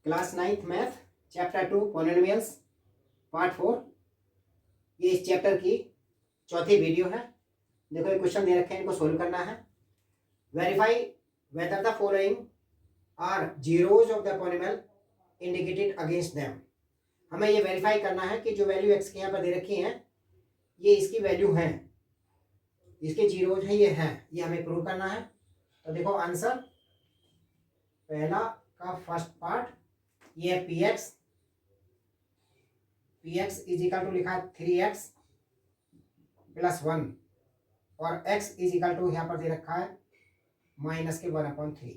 Class 9th math chapter 2 polynomials part 4। ये इस chapter की चौथी वीडियो है। देखो ये क्वेश्चन दे रखे हैं, इनको सोल्व करना है। Verify whether the following are zeroes of the polynomial indicated against them. हमें ये वेरीफाई करना है कि जो वैल्यू एक्स के यहाँ पर दे रखी है ये इसकी वैल्यू है, इसके जीरोज है, ये है, ये हमें प्रूव करना है। तो देखो आंसर पहला का फर्स्ट पार्ट ये है P x is equal to लिखा है 3x + 1 और x इज इक्वल टू यहाँ पर दे रखा है माइनस के 1/3।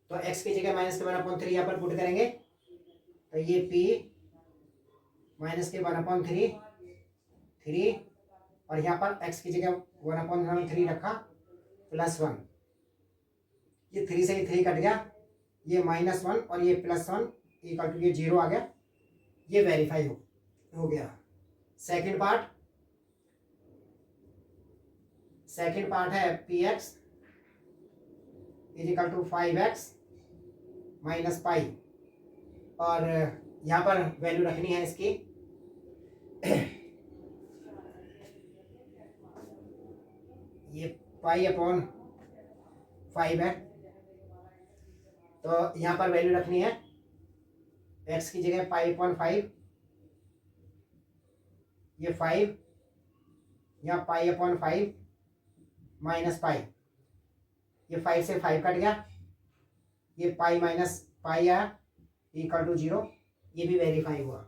तो x की जगह माइनस के 1/3 यहाँ पर पुट करेंगे तो ये p माइनस के 1/3 3 और यहाँ पर x की जगह 1/3 रखा +1। ये 3 से ही 3 कट गया, ये -1 और ये +1 इक्वल टू ये 0 आ गया। ये वेरीफाई हो गया। सेकंड पार्ट है P x is equal to 5x - pi और यहाँ पर वैल्यू रखनी है इसकी ये π/5 है। तो यहाँ पर वैल्यू रखनी है x की जगह π/5, ये 5 यहाँ π/5 - पाई, ये 5 से 5 कट गया, ये पाई माइनस पाई आया इक्वल टू 0। ये भी वेरीफाई हुआ।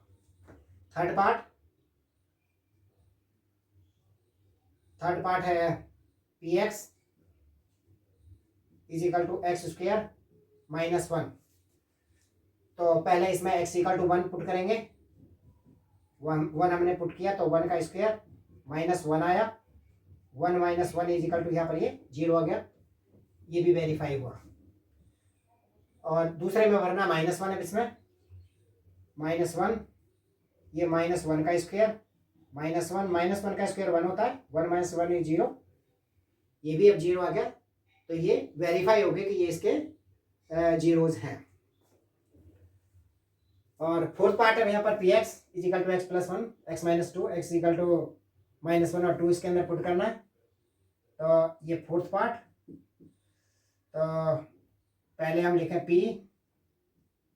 थर्ड पार्ट है P x is equal to x² -1। तो पहले इसमें x इक्वल टू 1 पुट करेंगे। 1 हमने पुट किया तो 1 का स्क्वायर -1 आया, 1 - 1 इज इक्वल टू यहाँ पर ये 0 आ गया। ये भी वेरीफाई हुआ। और दूसरे में वरना -1 है, इसमें -1, ये -1 का स्क्वायर -1 का स्क्वायर 1 होता है, 1 - 1 इज 0। ये भी अब 0 आ गया। तो ये वेरीफाई हो गया कि ये इसके जीरोज हैं। और फोर्थ पार्ट है यहाँ पर p x is equal to x + 1 x - 2 x equal to -1 और 2 इसके अंदर पुट करना है। तो ये फोर्थ पार्ट। तो पहले हम लिखें p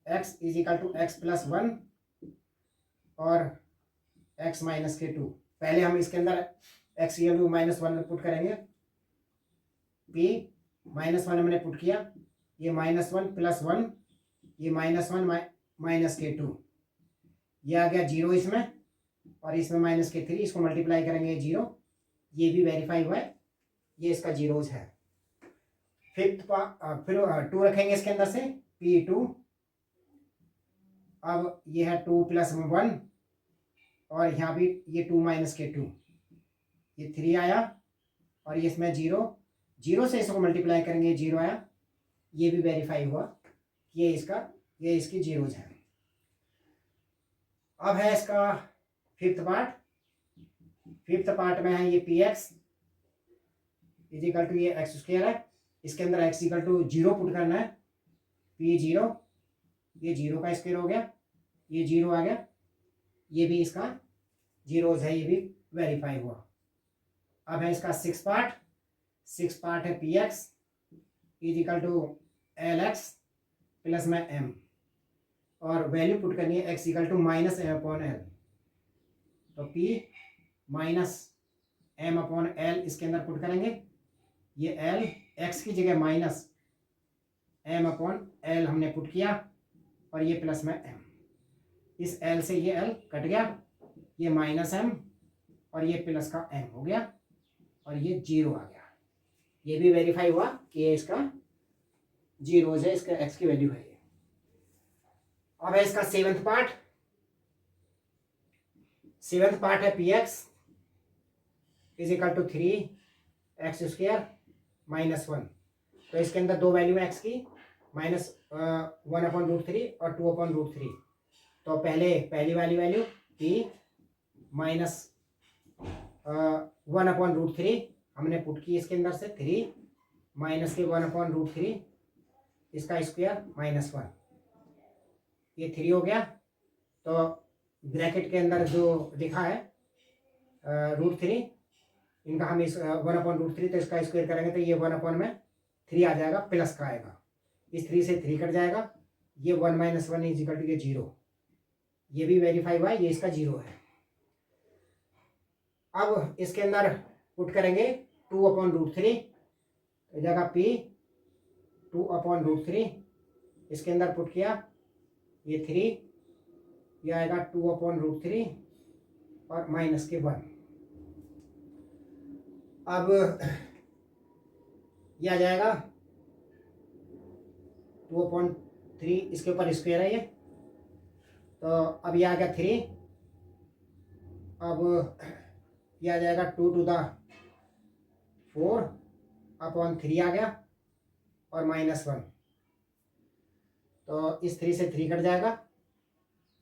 x is equal to x + 1 और x - 2। पहले हम इसके अंदर x इक्वल टू -1 पुट करेंगे। p -1 हमने पुट किया, ये -1 + 1, ये -1 - 2, ये आ गया 0 इसमें, और इसमें -3, इसको मल्टीप्लाई करेंगे 0। ये भी वेरीफाई हुआ है, ये इसका जीरोज है। फिर 2 रखेंगे इसके अंदर से p2। अब ये है 2 + 1 और यहाँ भी ये 2 - 2, ये 3 आया, और ये इसमें 0 से इसको मल्टीप्लाई करेंगे 0 आया। ये भी वेरीफाई हुआ, ये इसकी जीरोज है। अब है इसका फिफ्थ पार्ट में है ये P x is equal to ये x² है, इसके अंदर x इक्वल टू 0 पुट करना है, p0, ये 0 का स्क्वायर हो गया, ये 0 आ गया। ये भी इसका जीरोज है, ये भी वेरीफाई हुआ। अब है इसका सिक्स पार्ट है P x is equal to lx + में m और वैल्यू पुट करनी है x इक्वल टू -m/l। तो p -m/l इसके अंदर पुट करेंगे। ये l x की जगह -m/l हमने पुट किया, और ये प्लस में m, इस l से ये l कट गया, ये -m और ये प्लस का m हो गया, और ये 0 आ गया। ये भी वेरीफाई हुआ कि ये इसका जीरोज है, इसका x की वैल्यू है ये। अब है इसका सेवंथ पार्ट है P x is equal to 3x² -1। तो इसके अंदर दो वैल्यू है x की, -1/√3 और 2/√3। तो पहली वाली वैल्यू p -1/√3 हमने पुट की इसके अंदर से 3 - के 1/√3 इसका स्क्वायर -1। ये 3 हो गया। तो ब्रैकेट के अंदर जो लिखा है √3, इनका हम इस 1/√3, तो इसका स्क्वायर करेंगे तो ये 1/3 आ जाएगा, प्लस का आएगा। इस 3 से 3 कट जाएगा, ये 1 - 1 = ये 0, ये भी वेरीफाई हुआ है, ये इसका 0 है। अब इसके अंदर पुट करेंगे 2/√3, तो जगह P 2/√3, इसके अंदर पुट किया, ये 3, ये आएगा 2/√3 और माइनस के 1। अब ये आ जाएगा 2/3, इसके ऊपर स्क्वायर है ये, तो अब ये आ गया 3। अब ये आ जाएगा 2⁴/3 आ गया और -1, तो इस 3 से 3 कट जाएगा,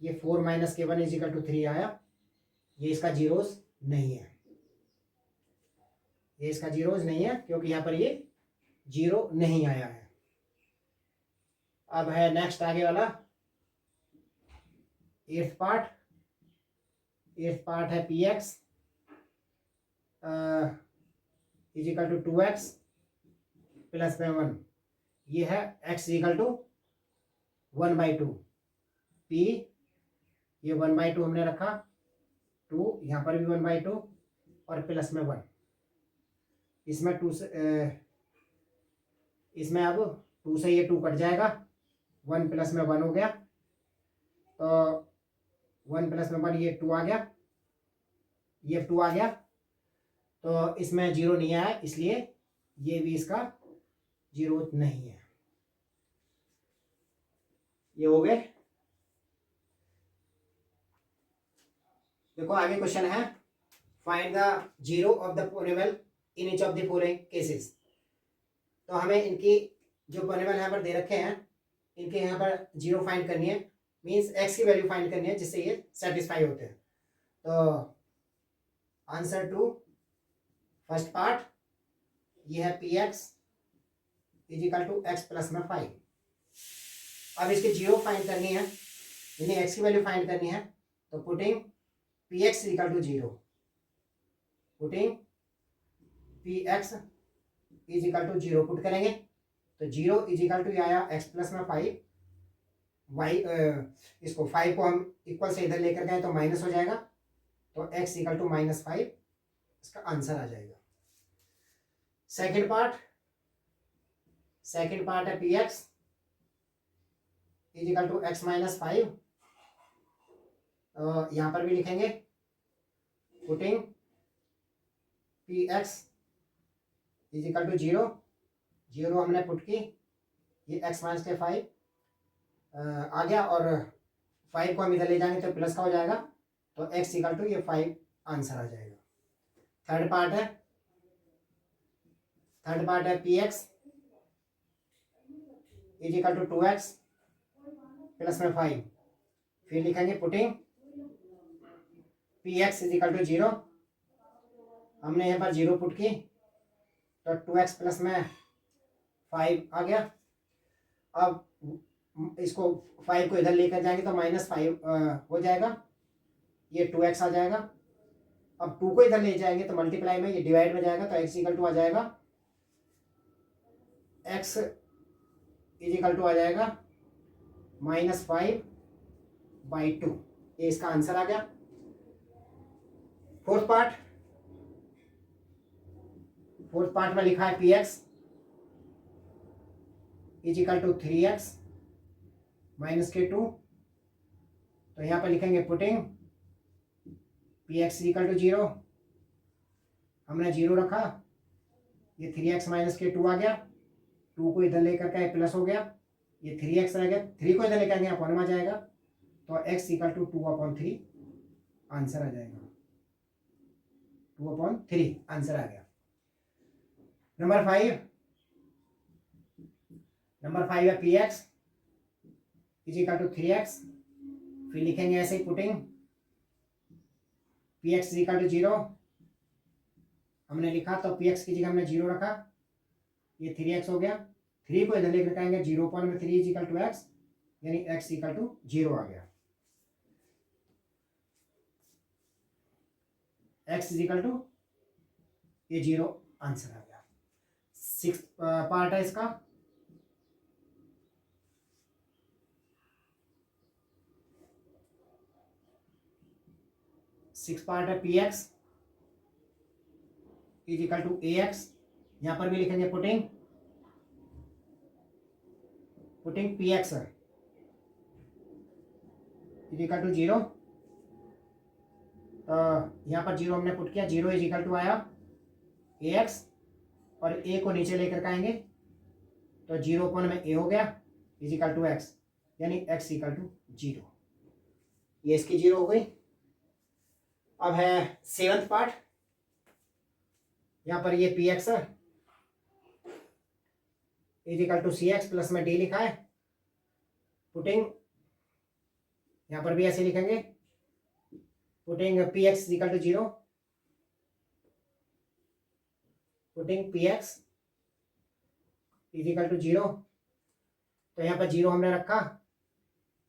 ये 4 - के 1 = 3 आया। ये इसका जीरोस नहीं है, ये इसका जीरोस नहीं है, क्योंकि यहाँ पर ये 0 नहीं आया है। अब है नेक्स्ट आगे वाला 8th पार्ट। 8th पार्ट है Px = 2x + 1। ये है x = 1/2। P ये 1/2 हमने रखा, 2 यहाँ पर भी 1/2 और प्लस में 1। इसमें 2 से इसमें अब 2 से ये 2 कट जाएगा, 1 प्लस में 1 हो गया, तो 1 प्लस में 1 ये 2 आ गया, ये 2 आ गया, तो इसमें 0 नहीं आया, इसलिए ये भी इसका 0 नहीं है। ये हो गए। देखो आगे क्वेश्चन है, find the 0 of the polynomial in each of the following cases. तो हमें इनकी जो पॉलिनोमियल यहाँ पर दे रखे हैं, इनके यहाँ पर 0 फाइंड करनी है, मींस x की वैल्यू फाइंड करनी है, जिससे ये सेटिस्फाई होते हैं। तो आंसर टू फर्स्ट पार्ट ये है Px = x + 5। अब इसकी 0 फाइंड करनी है, यानी x की वैल्यू फाइंड करनी है, तो putting Px = 0, putting Px = 0 put करेंगे, तो 0 = आया x + 5, y इसको 5 को हम इक्वल से इधर लेकर गए तो माइनस हो जाएगा, तो x = -5 इसका आंसर आ जाएगा। सेकंड पार्ट है Px = x - 5, यहाँ पर भी लिखेंगे पुटिंग Px = 0, 0 हमने पुट की, ये x - 5 आ गया, और 5 को हम इधर ले जाएंगे तो प्लस का हो जाएगा, तो x = ये 5 आंसर आ जाएगा। थर्ड पार्ट है Px = 2x + 5, फिर लिखेंगे पुटिंग Px = 0, हमने यहाँ पर 0 पुट की, तो 2x + 5 आ गया। अब इसको 5 को इधर लेकर जाएंगे तो -5 हो जाएगा, ये 2x आ जाएगा। अब 2 को इधर ले जाएंगे तो मल्टीप्लाई में ये डिवाइड में जाएगा, तो x = आ जाएगा, x = आ जाएगा -5/2। ये इसका आंसर आ गया। फोर्थ पार्ट में लिखा है Px = 3x - 2, तो यहाँ पर लिखेंगे पुटिंग Px = 0, हमने 0 रखा, ये 3x - 2 आ गया, 2 को इधर लेकर के प्लस हो गया, ये 3x रह गया, 3 को इधर लेकर गए अपॉन में आ जाएगा, तो x = 2/3 आंसर आ जाएगा, 2/3 आंसर आ गया। नंबर 5 है Px = 3x, फिर लिखेंगे ऐसे ही पुटिंग Px = 0, हमने लिखा, तो Px की जगह हमने 0 रखा, ये 3x हो गया, 3 को इधर लेकर आएंगे 0/3 = x, यानी x इक्वल टू 0 आ गया। x इक्वल टू ये 0 आंसर आ गया। 6 पार्ट है इसका। सिक्स पार्ट है P x is equal to a x. यहां पर भी लिखेंगे putting P x is equal to 0। तो यहाँ पर 0 हमने पुट किया, 0 इज इक्वल टू आया ए एक्स और ए को नीचे लेकर के आएंगे तो 0 अपॉन में ए हो गया इज इक्वल टू एक्स, यानी एक्स इक्वल टू 0। ये इसकी 0 हो गई। अब है 7th पार्ट। यहाँ पर ये P x is equal to C x plus में डी लिखा है। पुटिंग यहाँ पर भी ऐसे लिखेंगे, putting P x equal to 0, putting P x is equal to 0। तो यहाँ पर 0 हमने रखा,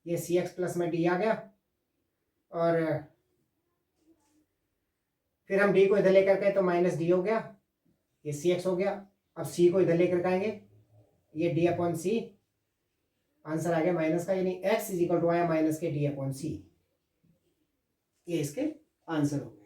ये सी एक्स प्लस में डी आ गया और फिर हम डी को इधर लेकर गए तो माइनस डी हो गया, ये सी एक्स हो गया। अब सी को इधर लेकर आएंगे, ये डी अपॉन सी, आंसर आ गया माइनस का, यानी एक्स इज इक्वल टू आया माइनस के डी अपॉन सी। ये इसके आंसर हो गए।